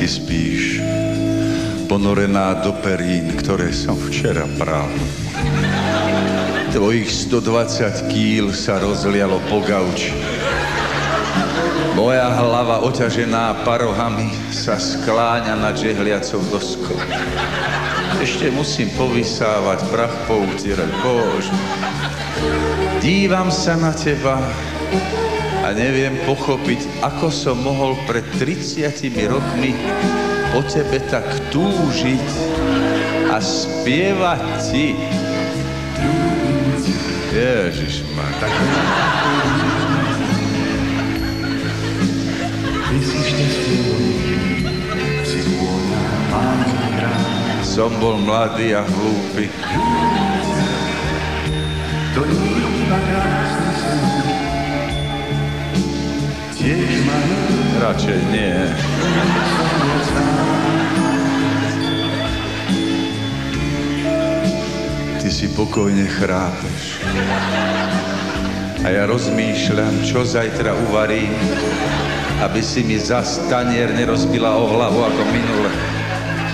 ty spíš, ponorená do perín, ktoré som včera pral. Tvojich 120 kíl sa rozlialo po gauči. Moja hlava oťažená parohami sa skláňa nad žehliacou doskou. Ešte musím povysávať, prach poutierať, Bože. Dívam sa na teba a neviem pochopiť, ako som mohol pred 30 rokmi po tebe tak túžiť a spievať ti. Ježišmar. Som bol mladý a hlúpy. Radšej nie. Ty si pokojne chrápeš. A ja rozmýšľam, čo zajtra uvarím, aby si mi zas tanier nerozbila o hlavu ako minule.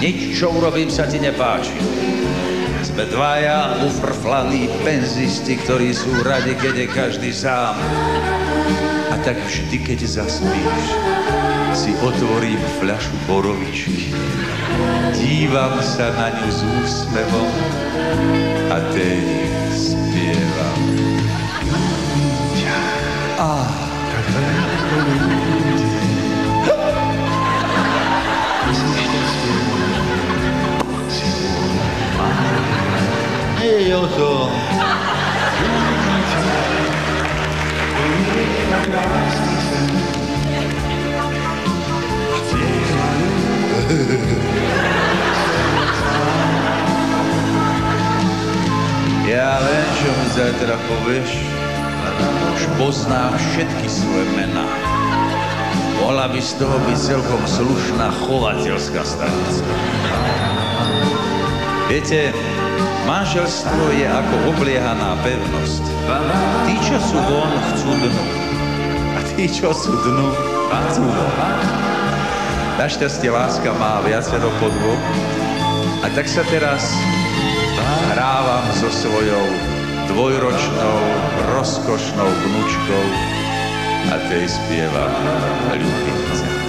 Nič, čo urobím, sa ti nepáči. Sme dvaja ufrflaní penzisti, ktorí sú radi, keď je každý sám. A tak vždy, keď zaspíš, si otvorím fľašu borovičky. Dívam sa na ňu s úsmevom a tej spievam. Tak veľa ľudí. Nie je o tom. Ja viem, čo mi zajtra povieš. Už poznám všetky svoje mená. Mohla by z toho byť celkom slušná chovateľská stanica. Viete, manželstvo je ako obliehaná pevnosť. Tí, čo sú von, chcú dnu. A tí, čo sú dnu, chcú von. Našťastie láska má viacero podôb. A tak sa teraz hrávam so svojou dvojročnou, rozkošnou vnučkou a tej spievam ľúbim ťa.